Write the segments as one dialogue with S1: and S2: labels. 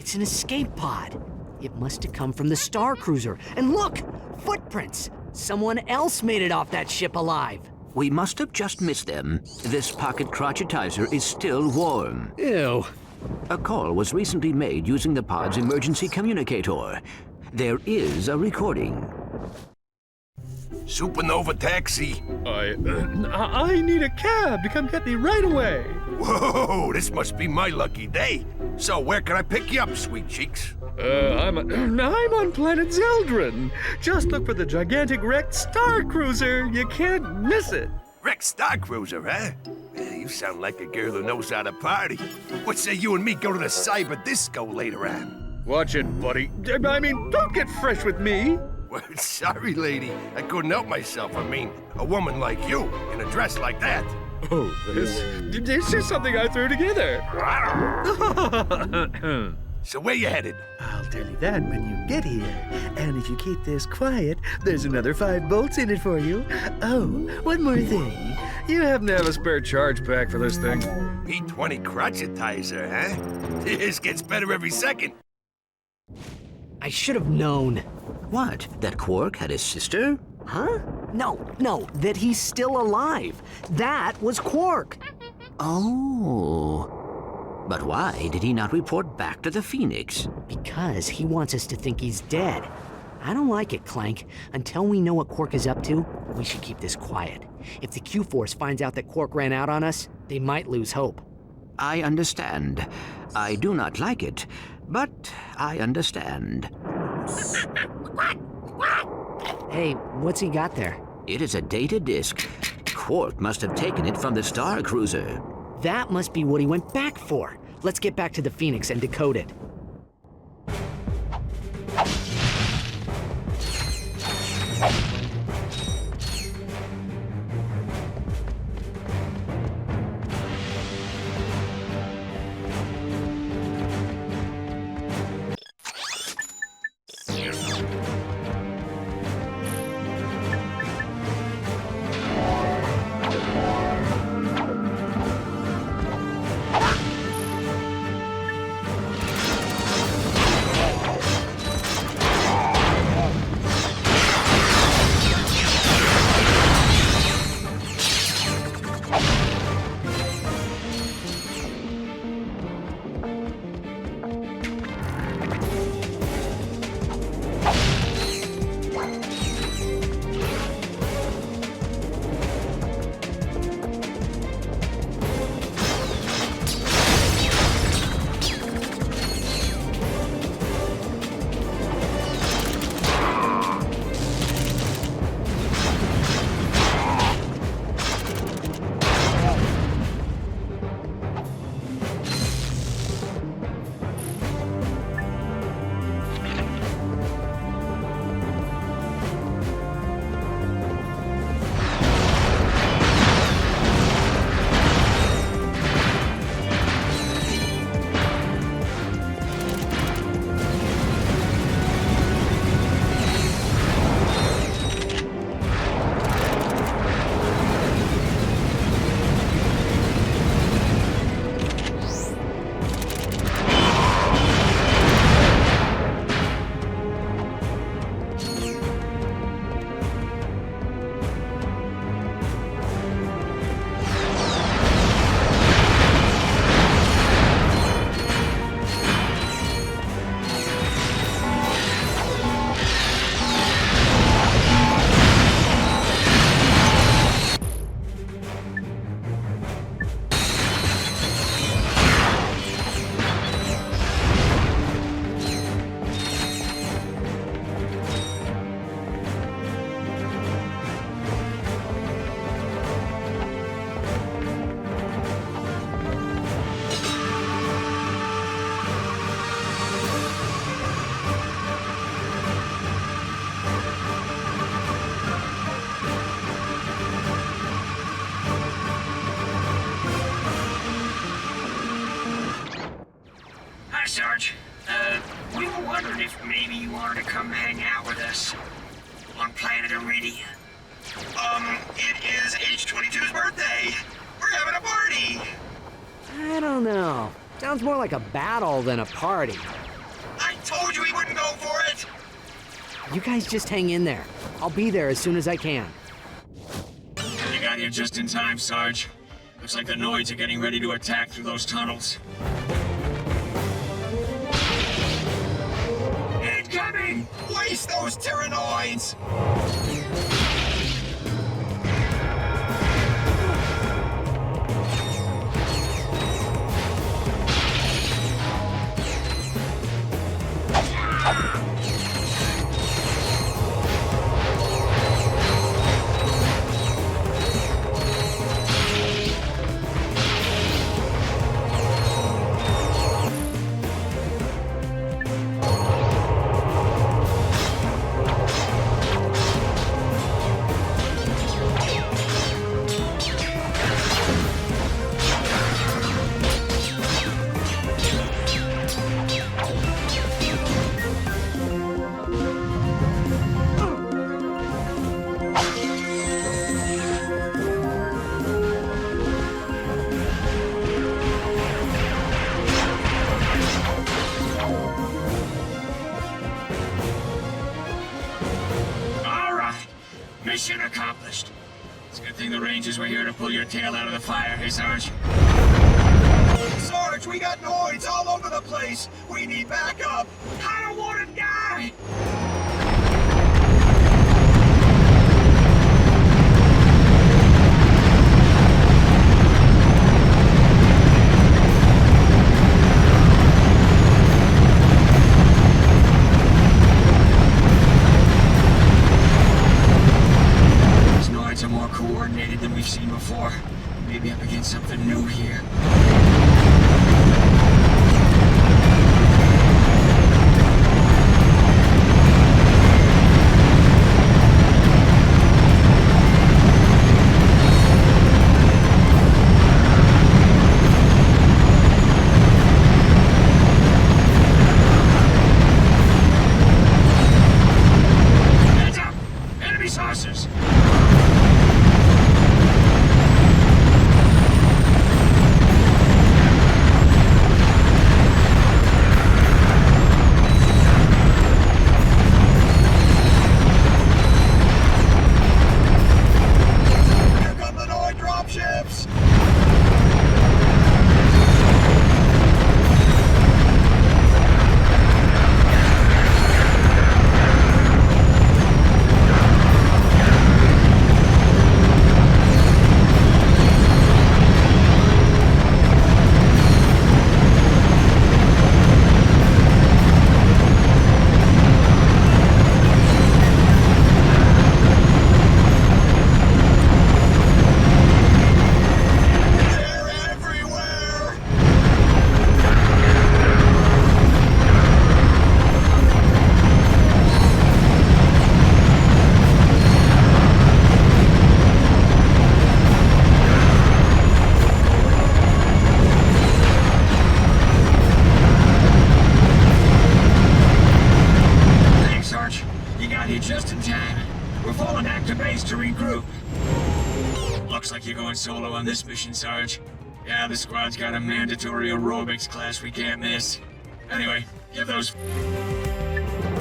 S1: It's an escape pod. It must have come from the Star Cruiser. And look! Footprints! Someone else made it off that ship alive.
S2: We must have just missed them. This pocket crotchetizer is still warm.
S1: Ew.
S3: A call was recently made using the pod's emergency communicator. There is a recording.
S4: Supernova taxi.
S5: I need a cab to come get me right away.
S4: Whoa, this must be my lucky day. So where can I pick you up, sweet cheeks?
S5: I'm on planet Zeldrin. Just look for the gigantic wrecked Star Cruiser. You can't miss it.
S4: Wrecked Star Cruiser, huh? Yeah, you sound like a girl who knows how to party. What say you and me go to the cyber disco later on?
S5: Watch it, buddy. I mean, don't get fresh with me.
S4: Well, sorry, lady. I couldn't help myself. I mean, a woman like you in a dress like that.
S5: Oh, this is something I threw together.
S4: So where you headed?
S6: I'll tell you that when you get here. And if you keep this quiet, there's another 5 bolts in it for you. Oh, one more thing.
S5: You happen to have a spare charge pack for this thing?
S4: P20 crotchetizer, huh? This gets better every second.
S1: I should have known.
S2: What? That Quark had a sister?
S1: Huh? No, that he's still alive. That was Quark.
S2: Oh. But why did he not report back to the Phoenix?
S1: Because he wants us to think he's dead. I don't like it, Clank. Until we know what Quark is up to, we should keep this quiet. If the Q-Force finds out that Quark ran out on us, they might lose hope.
S2: I understand. I do not like it, but I understand.
S1: Hey, what's he got there?
S2: It is a data disk. Quark must have taken it from the Star Cruiser.
S1: That must be what he went back for. Let's get back to the Phoenix and decode it.
S7: Sarge. We were wondering if maybe you wanted to come hang out with us on planet Iridia. It is H22's birthday. We're having a party.
S1: I don't know. Sounds more like a battle than a party.
S7: Told you he wouldn't go for it!
S1: You guys just hang in there. I'll be there as soon as I can.
S7: You got here just in time, Sarge. Looks like the Noids are getting ready to attack through those tunnels. Incoming! Waste those Tyrannoids! Mission accomplished. It's a good thing the Rangers were here to pull your tail out of the fire, hey, Sarge? Sarge, we got Noids all over the place. We need backup. I don't want to die. Coordinated than we've seen before. Maybe up against something new here. Heads up! Enemy saucers! Just in time. We're falling back to base to regroup. Looks like you're going solo on this mission, Sarge. Yeah, the squad's got a mandatory aerobics class we can't miss. Anyway, give those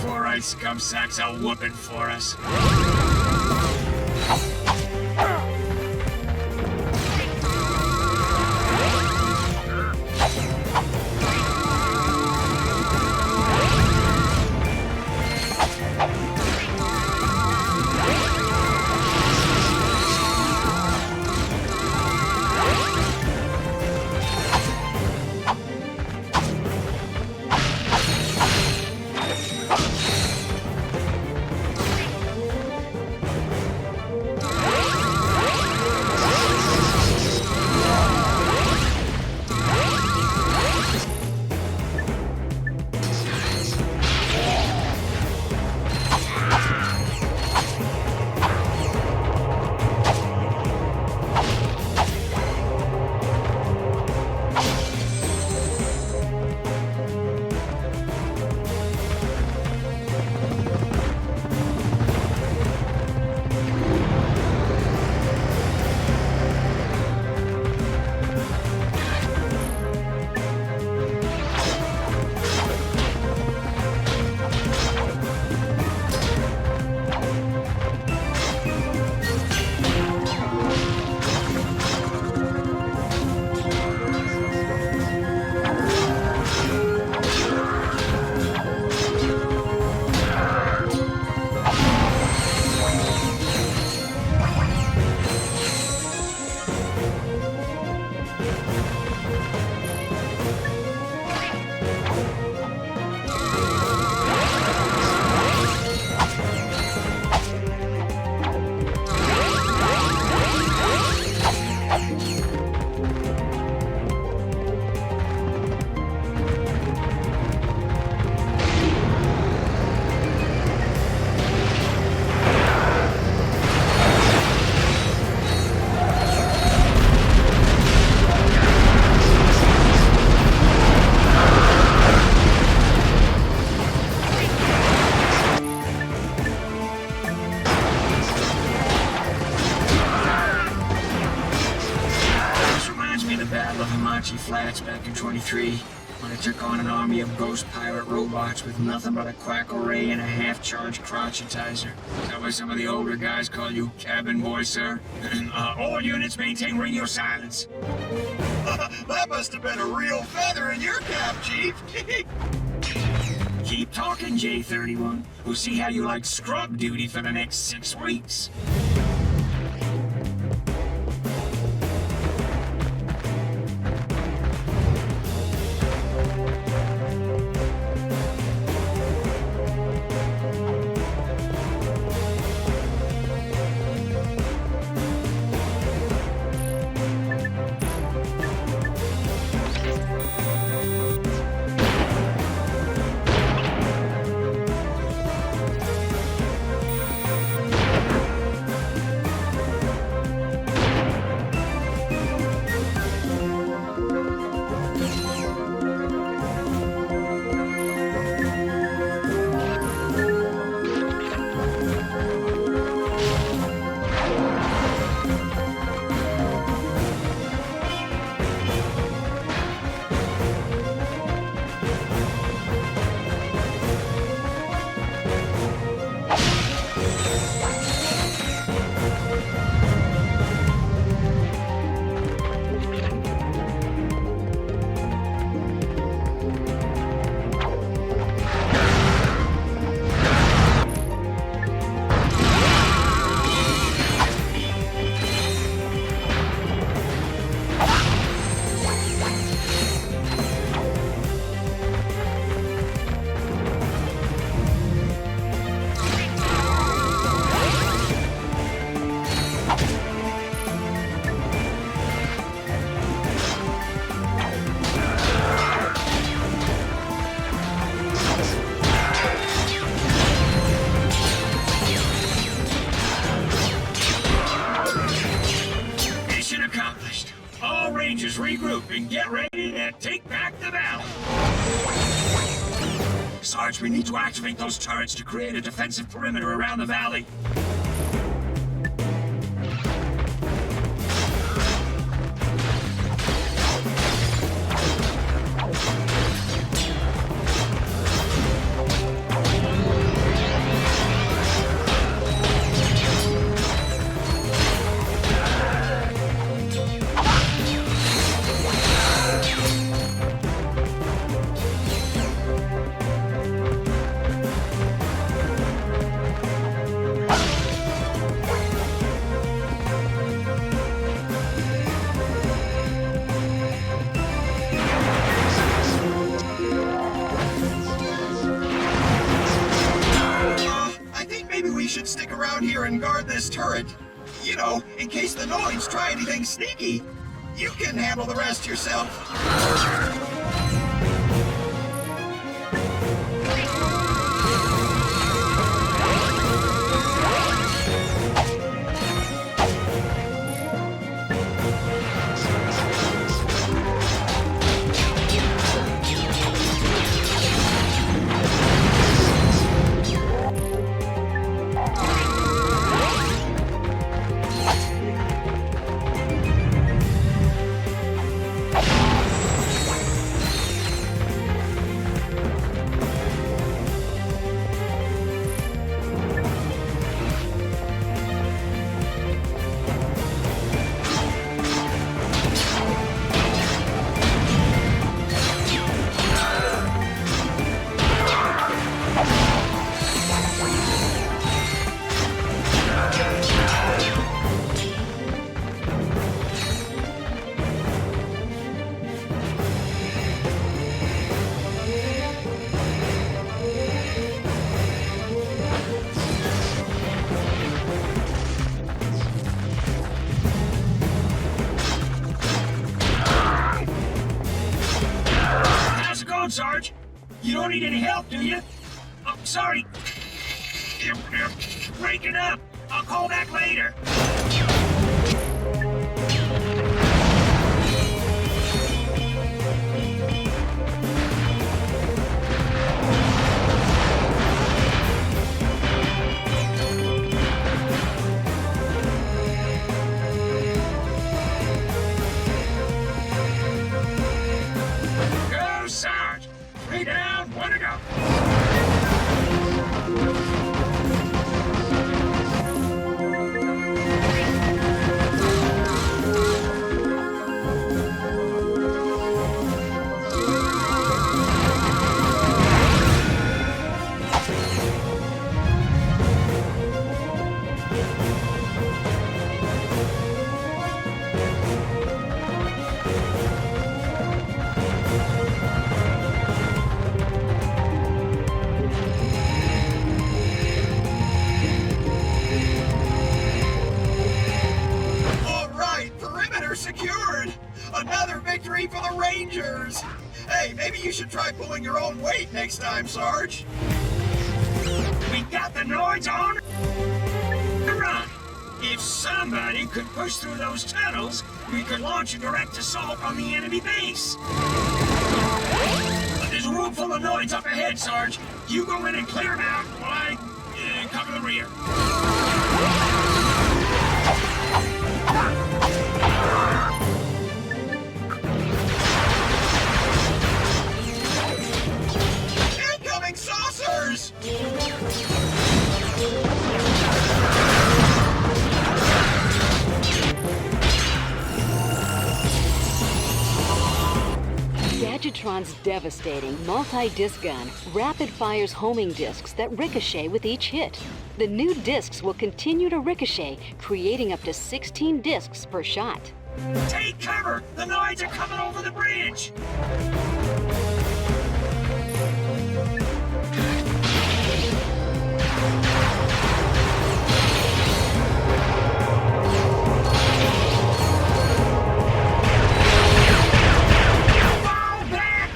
S7: fluorite scum sacks a whooping for us. infantry when it took on an army of ghost pirate robots with nothing but a quack array and a half-charged crotchetizer. Is that why some of the older guys call you cabin boy, sir? All units maintain radio silence. That must have been a real feather in your cap, Chief. Keep talking, J-31. We'll see how you like scrub duty for the next 6 weeks. Rangers regroup and get ready to take back the valley. Sarge, we need to activate those turrets to create a defensive perimeter around the valley. Should stick around here and guard this turret. You know, in case the Noids try anything sneaky. You can handle the rest yourself. Sarge? You don't need any help, do you? Oh, sorry. You're breaking up. I'll call back later. Lay down, one to go. All right, perimeter secured. Another victory for the Rangers. Hey, maybe you should try pulling your own weight next time, Sarge. We got the Noids on the run. If somebody could push through those tunnels, we could launch a direct assault on the enemy base. But there's a room full of Noids up ahead, Sarge. You go in and clear them out while I cover the rear. Incoming saucers!
S8: Gadgetron's devastating multi-disc gun rapid fires homing discs that ricochet with each hit. The new discs will continue to ricochet, creating up to 16 discs per shot.
S7: Take cover! The Noids are coming over the bridge! Fall back!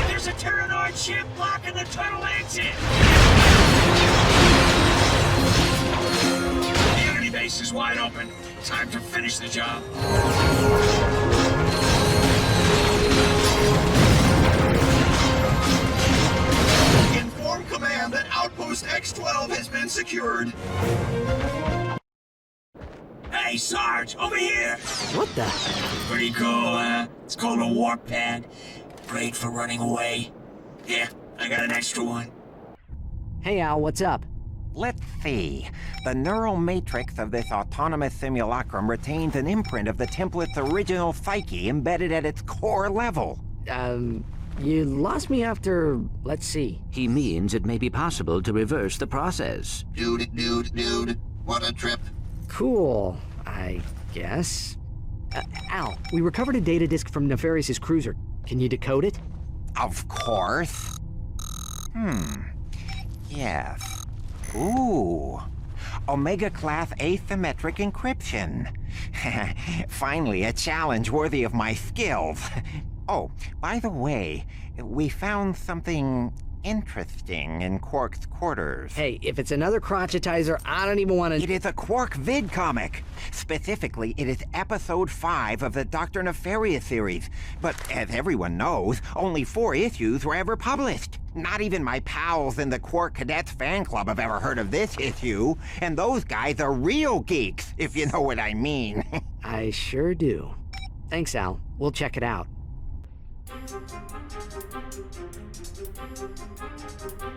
S7: There's a Terranoid ship blocking the tunnel exit! The enemy base is wide open. Time to finish the job. Inform command that Outpost X-12 has been secured. Hey, Sarge, over here!
S1: What the?
S7: Pretty cool, huh? It's called a warp pad. Great for running away. Here, I got an extra one.
S1: Hey, Al, what's up?
S9: Let's see. The neural matrix of this autonomous simulacrum retains an imprint of the template's original psyche embedded at its core level.
S1: You lost me after, let's see.
S3: He means it may be possible to reverse the process.
S7: Dude. What a trip.
S1: Cool, I guess. Al, we recovered a data disk from Nefarious's cruiser. Can you decode it?
S9: Of course. Yes. Ooh. Omega-class asymmetric encryption. Finally, a challenge worthy of my skills. Oh, by the way, we found something interesting in Quark's quarters.
S1: Hey, if it's another crotchetizer, I don't even want to...
S9: It is a Quark vid comic. Specifically, it is episode 5 of the Dr. Nefarious series. But as everyone knows, only 4 issues were ever published. Not even my pals in the Quark Cadets fan club have ever heard of this issue. And those guys are real geeks, if you know what I mean.
S1: I sure do. Thanks, Al. We'll check it out.